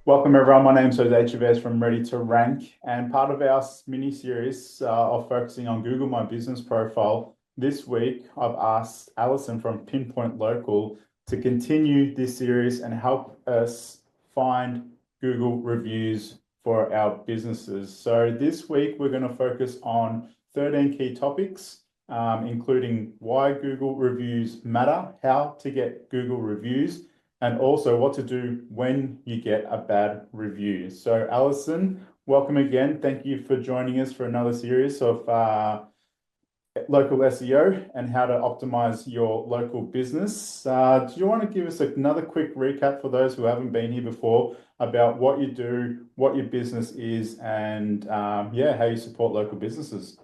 Welcome everyone. My name is Jose Chavez from Ready to Rank, and part of our mini series of focusing on Google My Business Profile. This week, I've asked Alison from Pinpoint Local to continue this series and help us find Google reviews for our businesses. So this week, we're going to focus on 13 key topics, including why Google reviews matter, how to get Google reviews, and also what to do when you get a bad review. So, Alison, welcome again. Thank you for joining us for another series of local SEO and how to optimize your local business. Do you want to give us another quick recap for those who haven't been here before about what you do, what your business is, and how you support local businesses?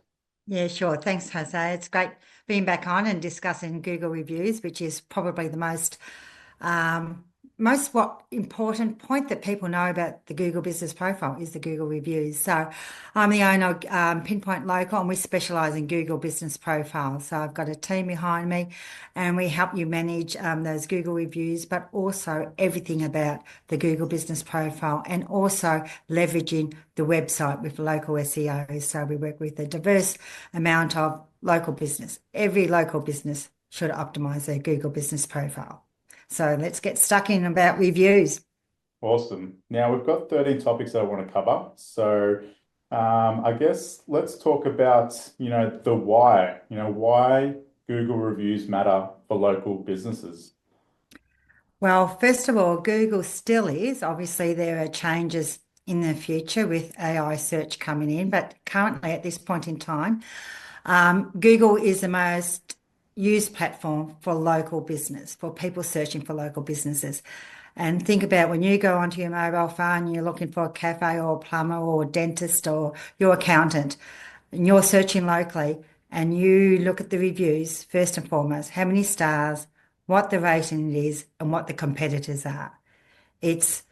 Yeah, sure. Thanks, Jose. It's great being back on and discussing Google reviews, which is probably the um, most what important point that people know about the Google Business Profile is the Google reviews. So I'm the owner of Pinpoint Local, and we specialize in Google Business Profile. So I've got a team behind me, and we help you manage those Google reviews, but also everything about the Google Business Profile, and also leveraging the website with local SEO. So we work with a diverse amount of local business. Every local business should optimize their Google Business Profile. So let's get stuck in about reviews. Awesome. Now we've got 13 topics that I want to cover. So I guess let's talk about, the why, why Google reviews matter for local businesses. Well, first of all, Google still is. Obviously, there are changes in the future with AI search coming in, but currently at this point in time, Google is the most used platform for local business, for people searching for local businesses. And think about when you go onto your mobile phone, you're looking for a cafe or a plumber or a dentist or your accountant, and you're searching locally, and you look at the reviews, first and foremost, how many stars, what the rating is, and what the competitors are. It's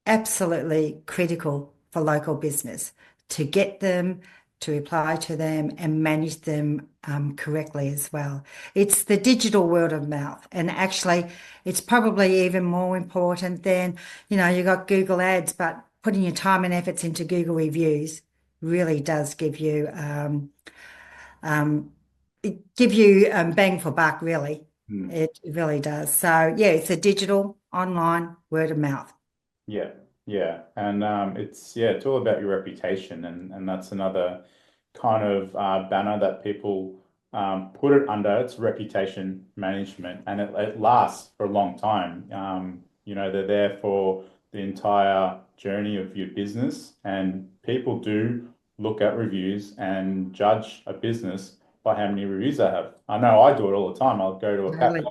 absolutely critical for local business to get them, to reply to them, and manage them correctly as well. It's the digital word of mouth, and actually, it's probably even more important than, you got Google Ads, but putting your time and efforts into Google reviews really does um, give you bang for buck, really. Hmm. It really does. So yeah, it's a digital online word of mouth. Yeah, yeah. And it's all about your reputation, and that's another kind of banner that people put it under. It's reputation management, and it lasts for a long time. They're there for the entire journey of your business, and people do look at reviews and judge a business by how many reviews they have. I know I do it all the time. I'll go to a cafe Really.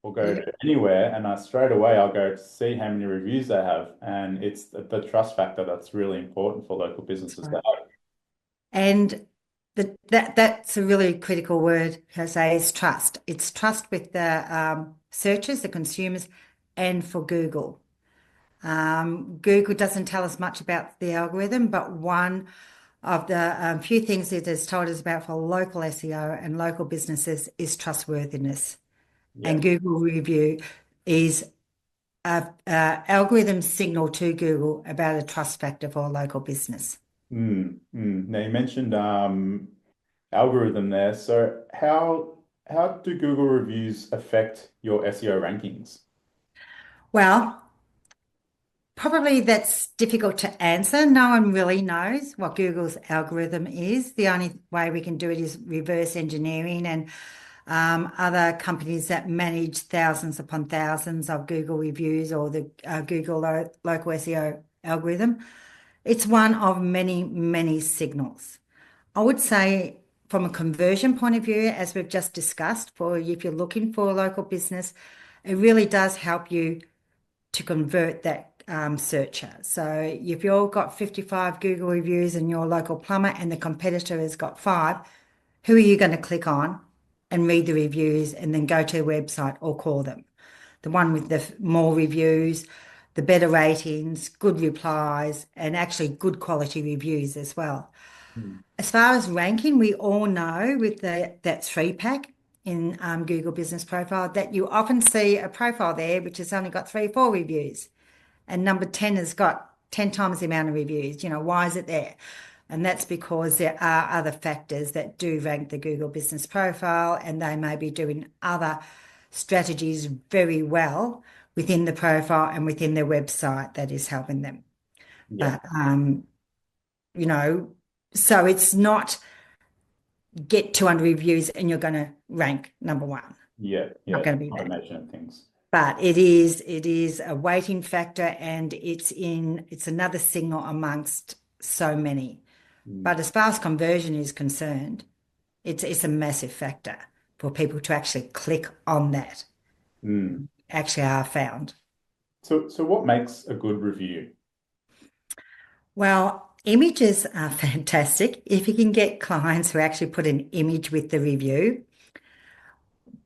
or go Yeah, to anywhere, and I straight away I'll go to see how many reviews they have, and it's the trust factor that's really important for local that's businesses to right. have. And that's a really critical word, Jose, is trust. It's trust with the searchers, the consumers, and for Google. Google doesn't tell us much about the algorithm, but one of the few things it has told us about for local SEO and local businesses is trustworthiness. Yeah. And Google review is a algorithm signal to Google about a trust factor for a local business. Now you mentioned algorithm there. So how do Google reviews affect your SEO rankings? Well, probably that's difficult to answer. No one really knows what Google's algorithm is. The only way we can do it is reverse engineering and other companies that manage thousands upon thousands of Google reviews or the Google local SEO algorithm. It's one of many, many signals. I would say from a conversion point of view, as we've just discussed, for if you're looking for a local business, it really does help you to convert that searcher. So if you've got 55 Google reviews and your local plumber and the competitor has got five, who are you going to click on and read the reviews and then go to a website or call them? The one with the more reviews, the better ratings, good replies, and actually good quality reviews as well. Hmm. As far as ranking, we all know with that three pack in Google Business Profile that you often see a profile there which has only got three, four reviews, and number 10 has got 10 times the amount of reviews. Why is it there? And that's because there are other factors that do rank the Google business profile, and they may be doing other strategies very well within the profile and within their website that is helping them. Yeah. But, you know, so it's not get 200 reviews and you're going to rank number one. Yeah. Not Yeah. going to be that. Automation of things. But it is a weighting factor, and it's another signal amongst so many. But as far as conversion is concerned, it's a massive factor for people to actually click on that, Mm. actually are found. So what makes a good review? Well, images are fantastic. If you can get clients who actually put an image with the review,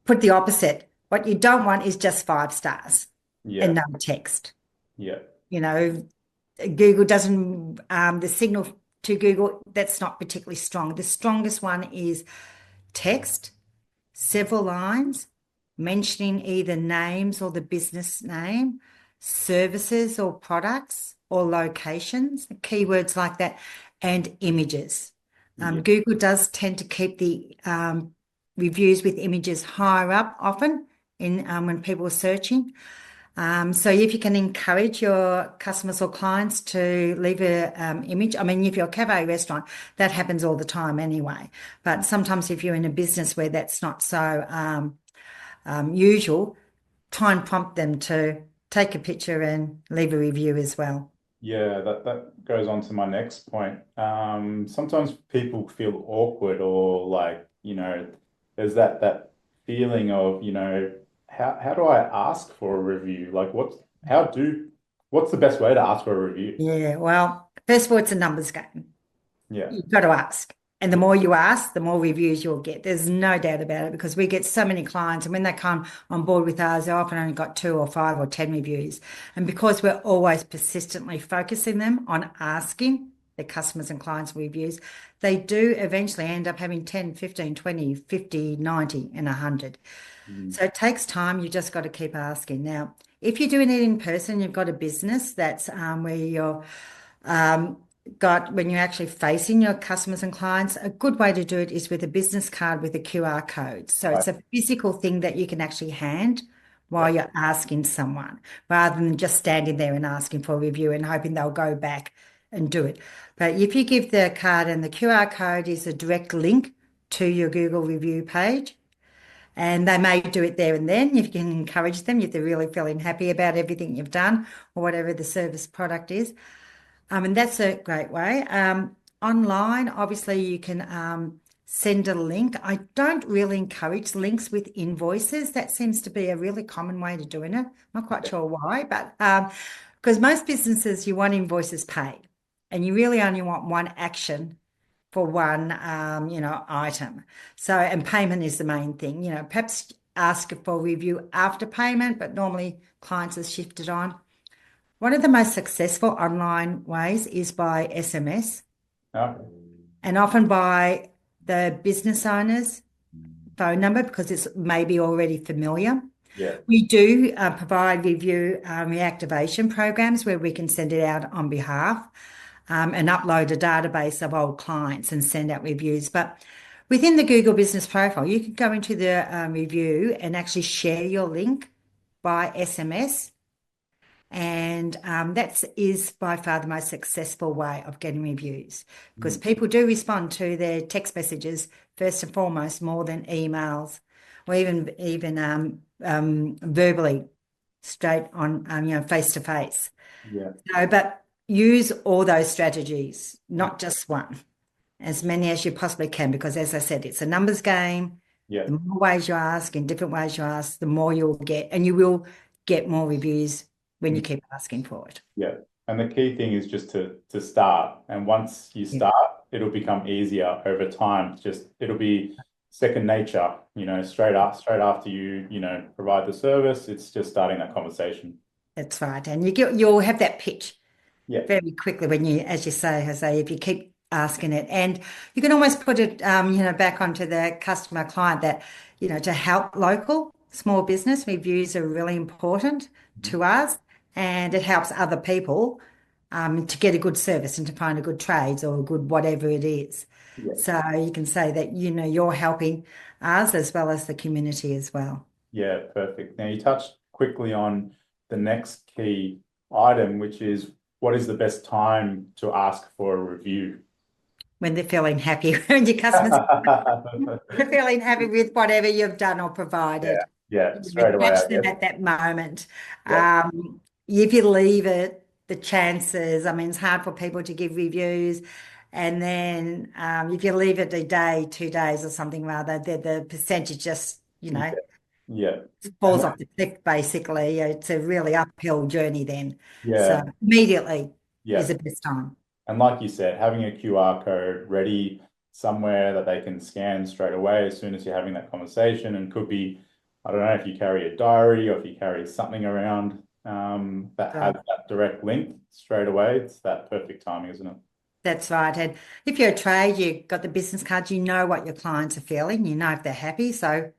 put the opposite. What you don't want is just 5 stars Yeah. and no text. Yeah. You know, Google doesn't, the signal to Google, that's not particularly strong. The strongest one is text, several lines, mentioning either names or the business name, services or products or locations, keywords like that, and images. Yeah. Google does tend to keep the reviews with images higher up often in when people are searching. So if you can encourage your customers or clients to leave a image, I mean, if you're a cafe restaurant, that happens all the time anyway. But sometimes if you're in a business where that's not so usual, try and prompt them to take a picture and leave a review as well. Yeah, that goes on to my next point. Sometimes people feel awkward or like, there's that feeling of, how do I ask for a review? Like what's the best way to ask for a review? Yeah, well, first of all, it's a numbers game. Yeah. You've got to ask. And the more you ask, the more reviews you'll get. There's no doubt about it, because we get so many clients, and when they come on board with us, they often only got 2 or 5 or 10 reviews. And because we're always persistently focusing them on asking their customers and clients reviews, they do eventually end up having 10, 15, 20, 50, 90, and 100. Mm. So it takes time. You just got to keep asking. Now, if you're doing it in person, you've got a business that's where you're um, got when you're actually facing your customers and clients, a good way to do it is with a business card with a QR code. So Right. it's a physical thing that you can actually hand Yeah. while you're asking someone, rather than just standing there and asking for a review and hoping they'll go back and do it. But if you give the card, and the QR code is a direct link to your Google review page, and they may do it there and then if you can encourage them, if they're really feeling happy about everything you've done or whatever the service product is. And that's a great way. Online, obviously, you can send a link. I don't really encourage links with invoices. That seems to be a really common way to doing it. Not quite sure why, but because most businesses, you want invoices paid, and you really only want one action for one, item. So, and payment is the main thing. Perhaps ask for review after payment, but normally clients are shifted on. One of the most successful online ways is by SMS, Okay. and often by the business owner's phone number, because it's maybe already familiar. Yeah. We do provide review reactivation programs where we can send it out on behalf and upload a database of old clients and send out reviews. But within the Google Business Profile, you can go into the review and actually share your link by SMS. And that is by far the most successful way of getting reviews, because Mm. people do respond to their text messages first and foremost more than emails, or even verbally, straight on face to face. Yeah. So, but use all those strategies, not just one, as many as you possibly can, because as I said, it's a numbers game. Yeah. The more ways you ask, in different ways you ask, the more you'll get, and you will get more reviews when you keep asking for it. Yeah. And the key thing is just to start. And once you Yeah, start, it'll become easier over time. It'll be second nature, straight after you provide the service. It's just starting that conversation. that's right. And you'll have that pitch Yeah. very quickly when you, as you say, Jose, if you keep asking it. And you can almost put it, back onto the customer client that, to help local small business, reviews are really important to us, and it helps other people to get a good service and to find a good trades or a good whatever it is. Yeah. So you can say that, you're helping us as well as the community as well Yeah, perfect. Now you touched quickly on the next key item, which is what is the best time to ask for a review? when they're feeling happy, when your customers are feeling happy with whatever you've done or Yeah, provided. yeah, straight away, Catch I them guess. at that moment. Yeah, If you leave it, the chances, I mean, it's hard for people to give reviews. And then if you leave it a day, 2 days or something rather, the percentage just, yeah, yeah. And falls off the cliff, basically. It's a really uphill journey then. So yeah, immediately is yeah. the best time. And like you said, having a QR code ready somewhere that they can scan straight away as soon as you're having that conversation, and could be, I don't know if you carry a diary or if you carry something around that has Right. that direct link straight away. It's that perfect timing, isn't it? That's right. And if you're a trade, you've got the business cards, you know what your clients are feeling, you know if they're happy. So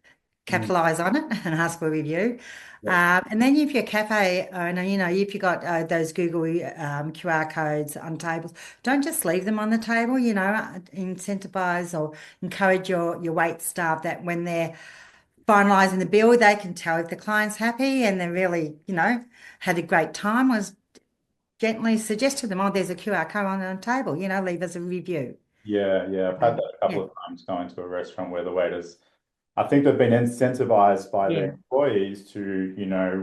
Mm, capitalize on it and ask for a review. yeah, And then if you're a cafe owner, if you've got those Google QR codes on tables, don't just leave them on the table, incentivize or encourage your wait staff that when they're finalizing the bill, they can tell if the client's happy and they're really, had a great time, was gently suggest to them, oh, there's a QR code on the table, leave us a review. yeah, yeah. I've had that a Yeah, couple of times going to a restaurant where the waiters, I think they've been incentivized by their yeah, employees to,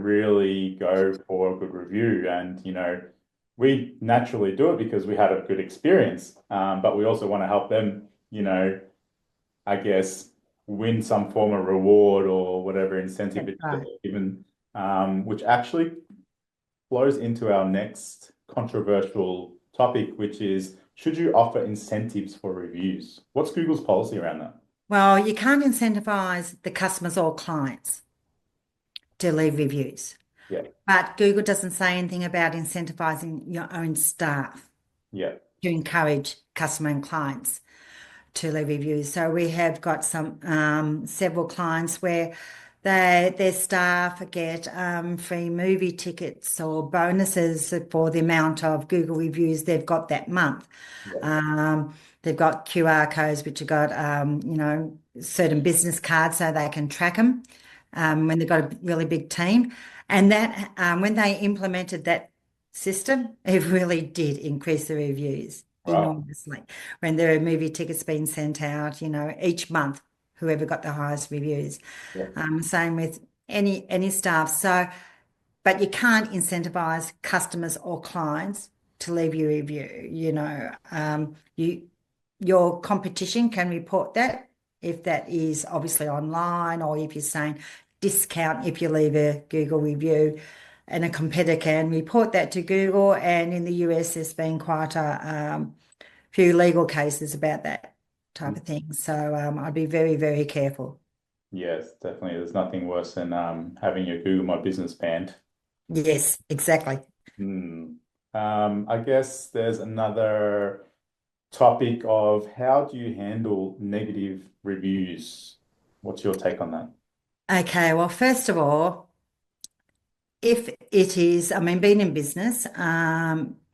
really go for a good review. And, we naturally do it because we had a good experience. But we also want to help them, I guess, win some form of reward or whatever incentive that's it is that right. they're given, which actually flows into our next controversial topic, which is should you offer incentives for reviews? What's Google's policy around that? Well, you can't incentivize the customers or clients to leave reviews, Yeah, but Google doesn't say anything about incentivizing your own staff yeah, to encourage customer and clients to leave reviews. So we have got some several clients where their staff get free movie tickets or bonuses for the amount of Google reviews they've got that month. yeah, They've got QR codes which have got certain business cards so they can track them when they've got a really big team. And that when they implemented that system, it really did increase the reviews wow, enormously. When there are movie tickets being sent out, each month, whoever got the highest reviews. yeah, Same with any staff. So, but you can't incentivize customers or clients to leave you a review. Your competition can report that if that is obviously online or if you're saying discount if you leave a Google review, and a competitor can report that to Google. And in the US, there's been quite a few legal cases about that type of thing. So I'd be very, very careful. yes, definitely. There's nothing worse than having your Google My Business banned. Yes, exactly. Hmm. I guess there's another topic of how do you handle negative reviews? What's your take on that? Okay, well, first of all, if it is, I mean, being in business,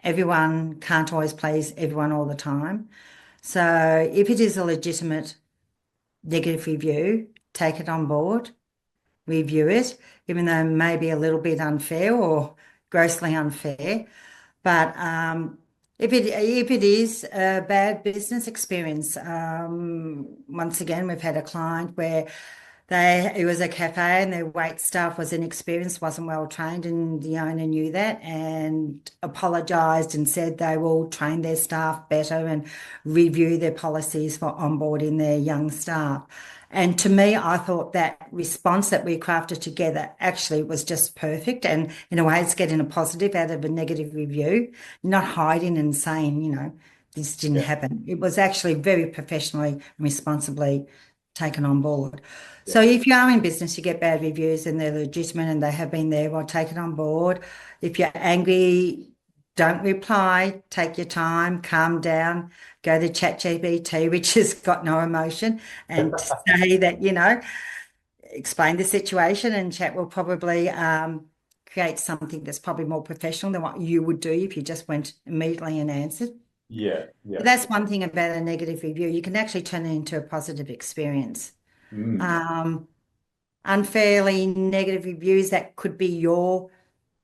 everyone can't always please everyone all the time. So if it is a legitimate negative review, take it on board, review it, even though it may be a little bit unfair or grossly unfair. But if it is a bad business experience, once again, we've had a client where it was a cafe and their wait staff was inexperienced, wasn't well trained, and the owner knew that and apologised and said they will train their staff better and review their policies for onboarding their young staff. And to me, I thought that response that we crafted together actually was just perfect. And in a way, it's getting a positive out of a negative review, not hiding and saying, this didn't Yeah, happen. It was actually very professionally and responsibly taken on board. yeah, So if you are in business, you get bad reviews and they're legitimate and they have been there, well, take it on board. If you're angry, don't reply, take your time, calm down, go to ChatGPT, which has got no emotion, and say that, explain the situation, and chat will probably create something that's probably more professional than what you would do if you just went immediately and answered. Yeah, But yeah. that's one thing about a negative review. You can actually turn it into a positive experience. Mm, Um, Unfairly negative reviews, that could be your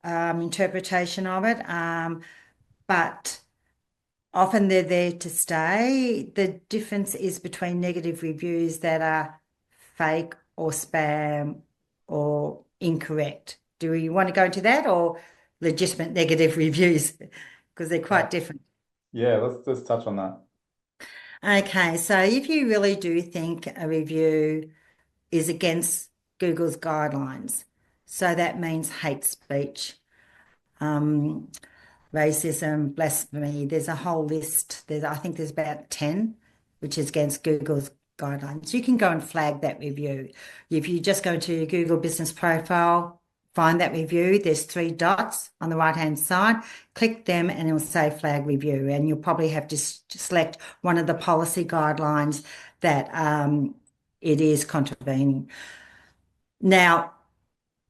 interpretation of it. But often they're there to stay. The difference is between negative reviews that are fake or spam or incorrect. Do you want to go into that, or legitimate negative reviews? Because they're yeah, quite different. yeah, let's touch on that. Okay, so if you really do think a review is against Google's guidelines, so that means hate speech, um, racism, blasphemy. There's a whole list. I think there's about 10, which is against Google's guidelines. You can go and flag that review. If you just go to your Google Business Profile, find that review, there's three dots on the right-hand side. Click them and it'll say flag review. And you'll probably have to select one of the policy guidelines that it is contravening. Now,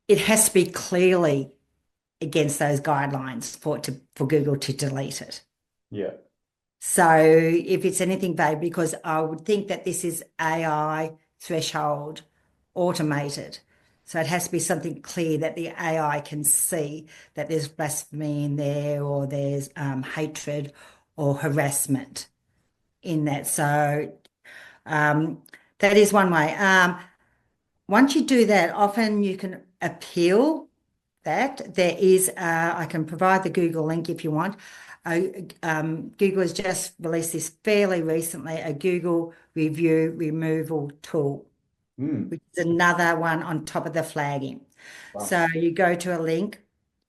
it has to be clearly against those guidelines for Google to delete it. Yeah, So if it's anything vague, because I would think that this is AI threshold automated. So it has to be something clear that the AI can see that there's blasphemy in there or there's hatred or harassment in that. So um, that is one way. Once you do that, often you can appeal that. There is, I can provide the Google link if you want. Google has just released this fairly recently, a Google review removal tool, mm, which is another one on top of the flagging. wow. So you go to a link,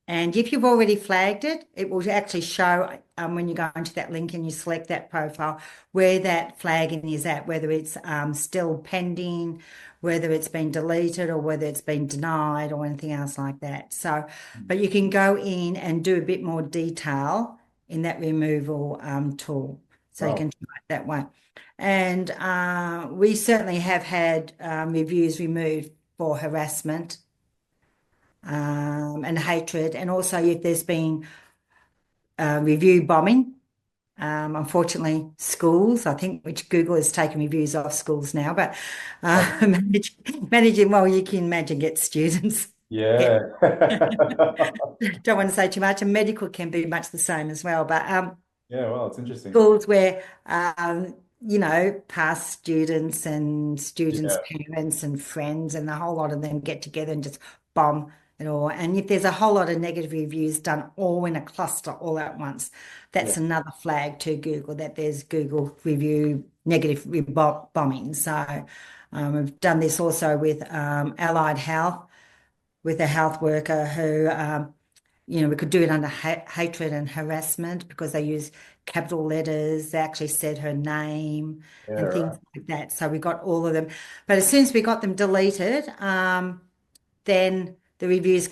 and if you've already flagged it, it will actually show when you go into that link and you select that profile where that flagging is at, whether it's still pending, whether it's been deleted or whether it's been denied or anything else like that. So, but you can go in and do a bit more detail in that removal tool. So you Wow. can try it that way. And we certainly have had reviews removed for harassment and hatred, and also if there's been review bombing. Unfortunately, schools, I think, which Google has taken reviews off schools now, but Oh, managing, well, you can imagine get students. yeah. Get, don't want to say too much, and medical can be much the same as well. But Yeah, well, it's interesting. schools where past students and students' Yeah, parents and friends and a whole lot of them get together and just bomb it all. And if there's a whole lot of negative reviews done all in a cluster all at once, yeah, that's another flag to Google that there's Google review negative bombing. So we've done this also with Allied Health, with a health worker who we could do it under hatred and harassment because they use capital letters. They actually said her name yeah, and things right. like that. So we got all of them. But as soon as we got them deleted, then the reviews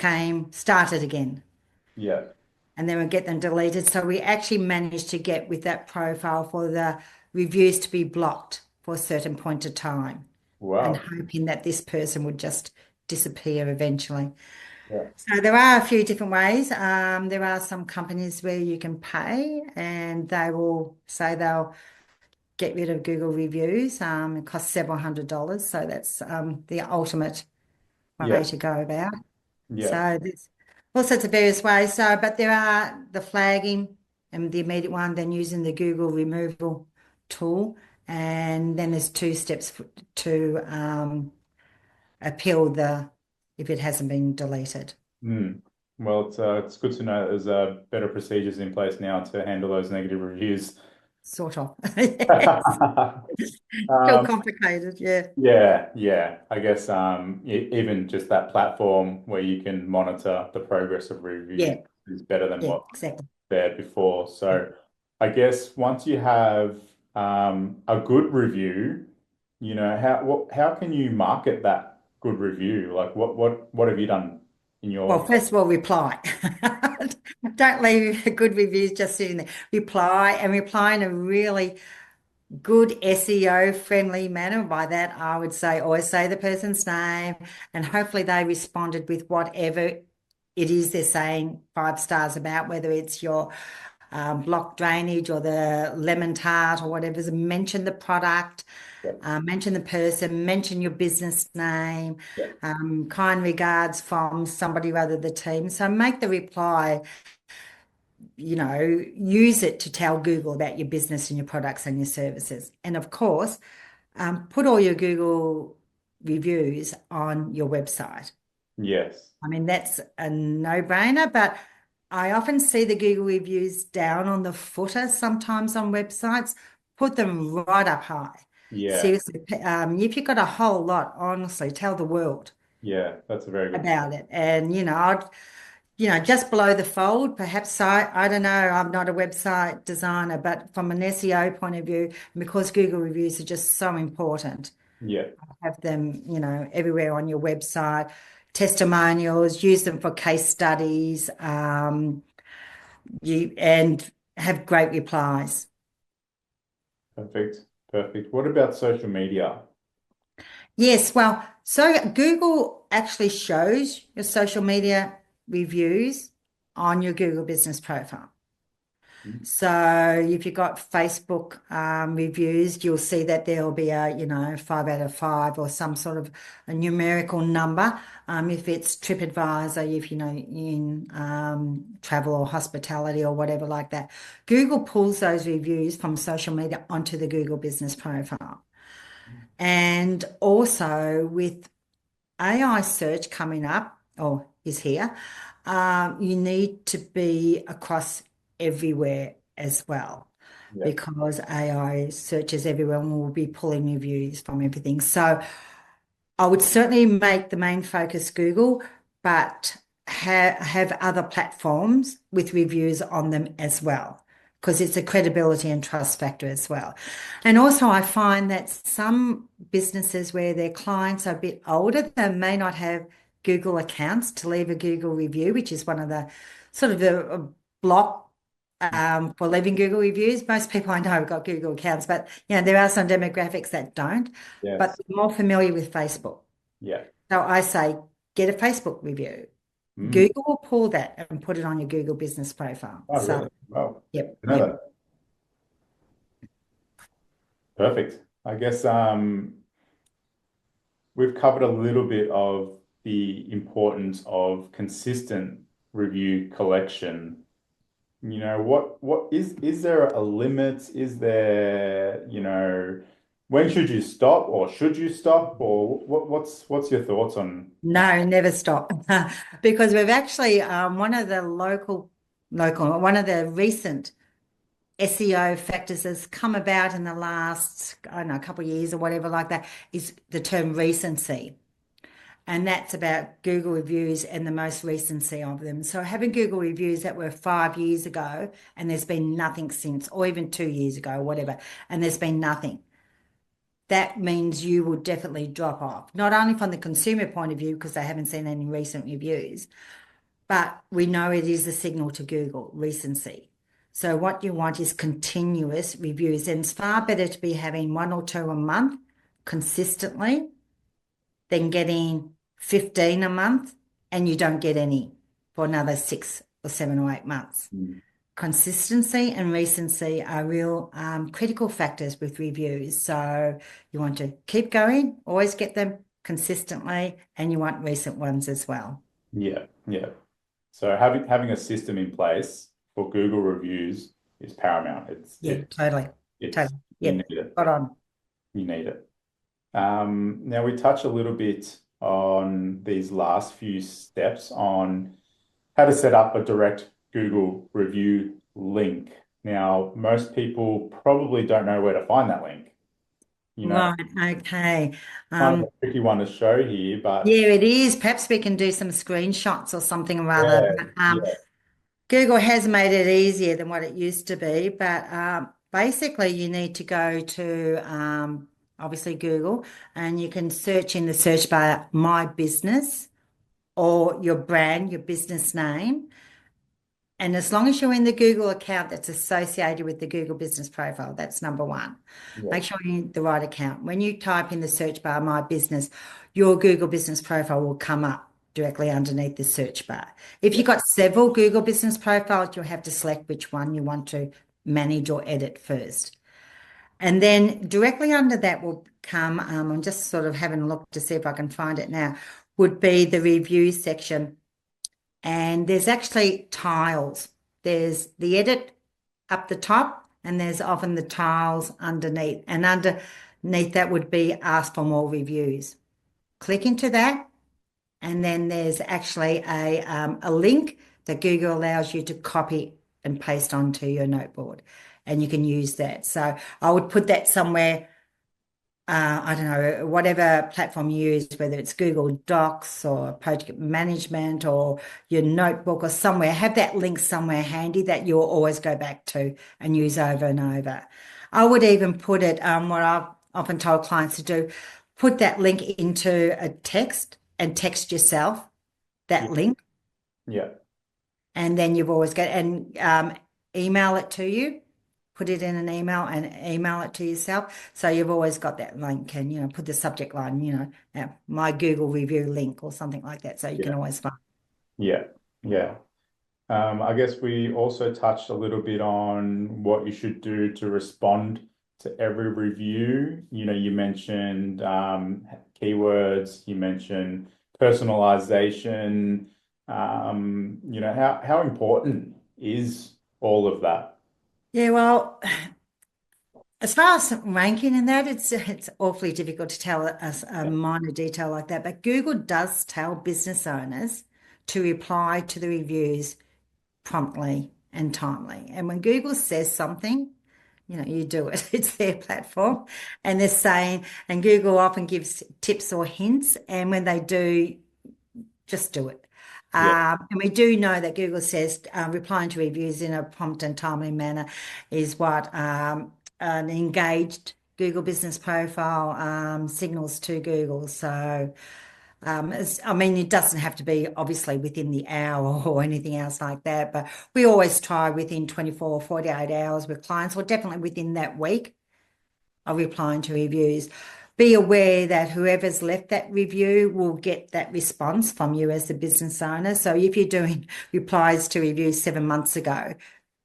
started again, Yeah. and then we get them deleted. So we actually managed to get with that profile for the reviews to be blocked for a certain point of time and Wow. hoping that this person would just disappear eventually. Yeah. So there are a few different ways. There are some companies where you can pay and they will say they'll get rid of Google reviews. It costs several $100s. So that's the ultimate way Yeah. to go about. Yeah. So there's all sorts of various ways. So, but there are the flagging and the immediate one, then using the Google removal tool. And then there's two steps to appeal if it hasn't been deleted. Mm. Well, it's good to know there's better procedures in place now to handle those negative reviews. Sort of. Yes. Still Um, complicated, yeah. yeah, yeah. I guess even just that platform where you can monitor the progress of reviews Yeah, is better than yeah, what exactly. there before. Yeah. So I guess once you have a good review, how can you market that good review? Like what have you done in Well, your first of all, reply. Don't leave good reviews just sitting there. Reply and reply in a really good SEO friendly manner. By that, I would say always say the person's name and hopefully they responded with whatever it is they're saying 5 stars about, whether it's your block drainage or the lemon tart or whatever. So mention the product, Yeah. mention the person, mention your business name, Yeah. kind regards from somebody rather the team. So make the reply, use it to tell Google about your business and your products and your services. And of course, put all your Google reviews on your website. Yes. I mean, that's a no-brainer, but I often see the Google reviews down on the footer sometimes on websites. Put them right up high. Yeah. Seriously, if you've got a whole lot, honestly, tell the world Yeah. That's a very good point. about it. And, just below the fold, perhaps I don't know, I'm not a website designer, but from an SEO point of view, because Google reviews are just so important, Yeah. have them, everywhere on your website, testimonials, use them for case studies, and have great replies. Perfect. Perfect. What about social media? Yes, well, so Google actually shows your social media reviews on your Google business profile. Mm. So if you've got Facebook reviews, you'll see that there'll be a, 5 out of 5 or some sort of a numerical number. If it's TripAdvisor, if in travel or hospitality or whatever like that. Google pulls those reviews from social media onto the Google business profile. And also with AI search coming up or is here, you need to be across everywhere as well Yeah. because AI searches everywhere and will be pulling reviews from everything. So I would certainly make the main focus Google, but have other platforms with reviews on them as well, because it's a credibility and trust factor as well. And also, I find that some businesses where their clients are a bit older, they may not have Google accounts to leave a Google review, which is one of the sort of the block for leaving Google reviews. Most people I know have got Google accounts, but there are some demographics that don't, but Yes. they're more familiar with Facebook. Yeah. So I say, get a Facebook review. Mm. Google will pull that and put it on your Google business profile. Oh, So, really? Wow. yep, You know yep. that. Perfect. I guess we've covered a little bit of the importance of consistent review collection. What is there a limit? Is there, when should you stop or should you stop or what's your thoughts on? No, never stop. Because we've actually, one of the recent SEO factors has come about in the last, I don't know, a couple of years or whatever like that, is the term recency. And that's about Google reviews and the most recency of them. So having Google reviews that were 5 years ago and there's been nothing since, or even 2 years ago, whatever, and there's been nothing, that means you will definitely drop off, not only from the consumer point of view, because they haven't seen any recent reviews, but we know it is a signal to Google, recency. So what you want is continuous reviews, and it's far better to be having 1 or 2 a month consistently than getting 15 a month and you don't get any for another 6 or 7 or 8 months. Mm. Consistency and recency are real critical factors with reviews. So you want to keep going, always get them consistently, and you want recent ones as well. Yeah, yeah. So having a system in place for Google reviews is paramount. Yeah, totally. It's Totally. you Yep. need it. Spot on. You need it. Now we touch a little bit on these last few steps on how to set up a direct Google review link. Now, most people probably don't know where to find that link. You know, Right. Okay. kind of a tricky one to show here, but Yeah, it is. Perhaps we can do some screenshots or something or other. yeah, But, yeah, Google has made it easier than what it used to be, but basically you need to go to obviously Google and you can search in the search bar My Business or your brand, your business name. And as long as you're in the Google account that's associated with the Google business profile, that's number one. yeah, Make sure you're in the right account. When you type in the search bar My Business, your Google business profile will come up. directly underneath the search bar. If Yeah. you've got several Google business profiles, you'll have to select which one you want to manage or edit first. And then directly under that will come, I'm just sort of having a look to see if I can find it now, would be the review section. And there's actually tiles. There's the edit up the top, and there's often the tiles underneath. And underneath that would be ask for more reviews. Click into that, and then there's actually a link that Google allows you to copy and paste onto your noteboard, and you can use that. So I would put that somewhere, I don't know, whatever platform you use, whether it's Google Docs or project management or your notebook or somewhere, have that link somewhere handy that you'll always go back to and use over and over. I would even put it, what I've often told clients to do, put that link into a text and text yourself Yeah. that link, Yeah. and then you've always got, and email it to you, put it in an email and email it to yourself. So you've always got that link, and, put the subject line, my Google review link or something like that. So you Yeah. can always find. Yeah. Yeah. I guess we also touched a little bit on what you should do to respond to every review. You mentioned keywords, you mentioned personalization. How important is all of that? Yeah, well, as far as ranking in that, it's awfully difficult to tell a Yeah. minor detail like that. But Google does tell business owners to reply to the reviews promptly and timely. And when Google says something, you do it. It's their platform. And they're saying, and Google often gives tips or hints. And when they do, just do it. Yeah. And we do know that Google says replying to reviews in a prompt and timely manner is what an engaged Google business profile signals to Google. So, I mean, it doesn't have to be obviously within the hour or anything else like that, but we always try within 24 or 48 hours with clients, or definitely within that week of replying to reviews. Be aware that whoever's left that review will get that response from you as the business owner. So if you're doing replies to reviews 7 months ago,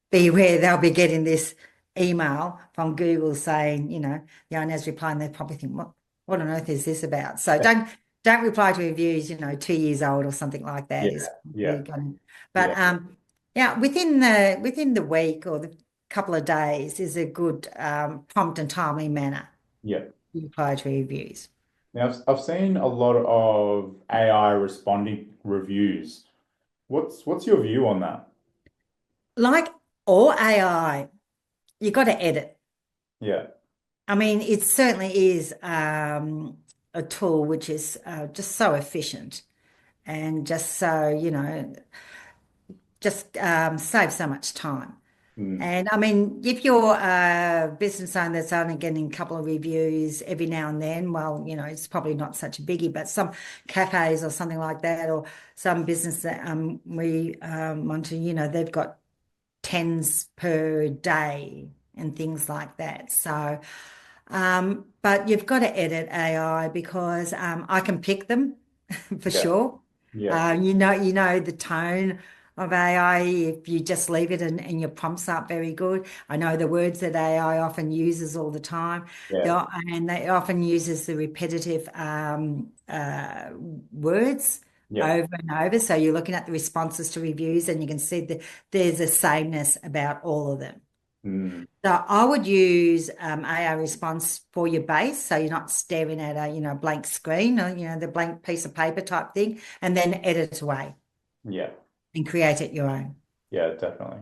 be aware they'll be getting this email from Google saying, the owner's replying. They probably think, what on earth is this about? So don't reply to reviews, 2 years old or something like that Yeah. is Yeah. probably going. But Yeah. yeah, within the week or the couple of days is a good prompt and timely manner Yeah. to reply to reviews. Now, I've seen a lot of AI responding reviews. What's your view on that? Like all AI, you got to edit. Yeah. I mean, it certainly is a tool which is just so efficient and just so, just saves so much time. Mm. And I mean, if you're a business owner that's only getting a couple of reviews every now and then, well, it's probably not such a biggie, but some cafes or something like that, or some business that we want to, they've got tens per day and things like that. So, but you've got to edit AI because I can pick them for Yeah. sure. Yeah. You know the tone of AI if you just leave it and your prompts aren't very good. I know the words that AI often uses all the time. They, Yeah. o- and they often uses the repetitive words Yeah. over and over. So you're looking at the responses to reviews and you can see that there's a sameness about all of them. Mm. So I would use AI response for your base, so you're not staring at a blank screen or the blank piece of paper type thing, and then edit it away Yeah. and create it your own. Yeah, definitely.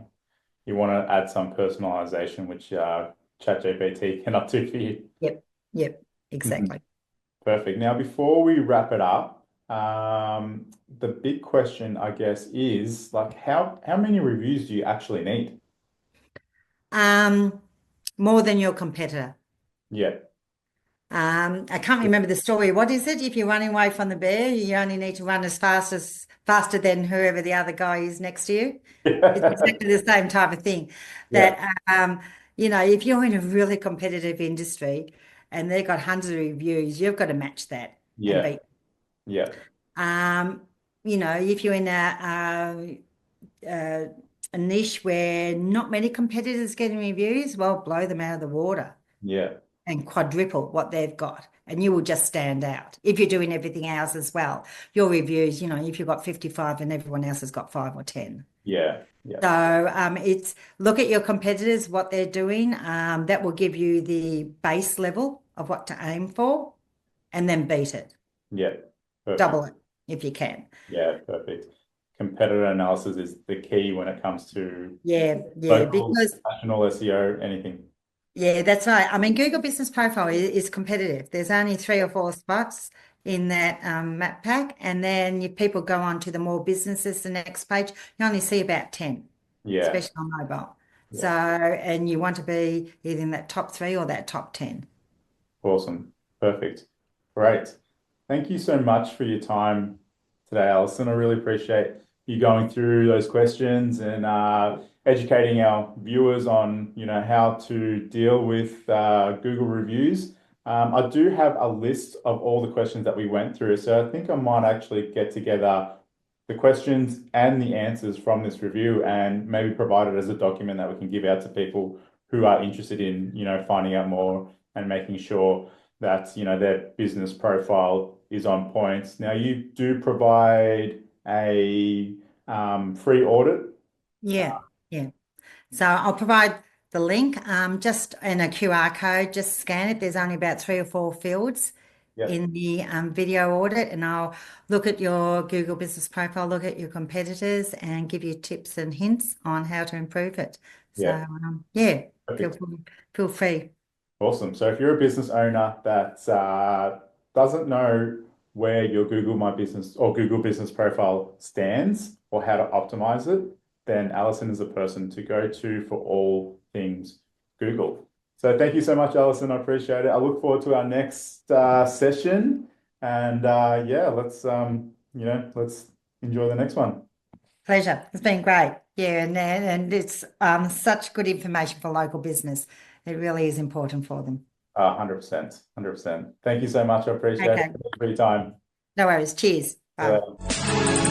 You want to add some personalization, which ChatGPT cannot do for you. Yep, yep, Mhm. exactly. Perfect. Now, before we wrap it up, the big question, I guess, is like how many reviews do you actually need? Um, More than your competitor. Yeah. I can't remember the story. What is it? If you're running away from the bear, you only need to run as faster than whoever the other guy is next to you. It's exactly the same type of thing. Yeah. That if you're in a really competitive industry and they've got hundreds of reviews, you've got to match that and Yeah. beat. Yeah. Um, if you're in a niche where not many competitors getting reviews, well, blow them out of the water Yeah. and quadruple what they've got. And you will just stand out if you're doing everything else as well. Your reviews, if you've got 55 and everyone else has got 5 or 10. Yeah. Yeah. So it's look at your competitors, what they're doing. That will give you the base level of what to aim for and then beat it. Yeah. Perfect. Double it if you can. Yeah. Perfect. Competitor analysis is the key when it comes to Yeah, yeah, local, because national SEO, anything. yeah, that's right. I mean, Google Business Profile is competitive. There's only 3 or 4 spots in that map pack, and then people go on to the more businesses, the next page, you only see about 10, Yeah. especially on mobile. Yeah. So, and you want to be either in that top 3 or that top 10. Awesome. Perfect. Great. Thank you so much for your time today, Alison. I really appreciate you going through those questions and educating our viewers on, how to deal with Google reviews. I do have a list of all the questions that we went through, so I think I might actually get together the questions and the answers from this review and maybe provide it as a document that we can give out to people who are interested in, finding out more and making sure that, their business profile is on point. Now, you do provide a free audit. Yeah, yeah. So I'll provide the link, just in a QR code, just scan it. There's only about 3 or 4 fields Yep, in the video audit, and I'll look at your Google Business Profile, look at your competitors, and give you tips and hints on how to improve it. So, yeah, yeah, feel perfect. feel free. Awesome. So if you're a business owner that doesn't know where your Google My Business or Google Business Profile stands or how to optimize it, then Alison is the person to go to for all things Google. So thank you so much, Alison. I appreciate it. I look forward to our next session. And yeah, let's enjoy the next one. Pleasure. It's been great. Yeah, and it's such good information for local business. It really is important for them. 100%, 100%. Thank you so much. I appreciate it. Okay, Thank you for your time. no worries. Cheers. See you Bye. later.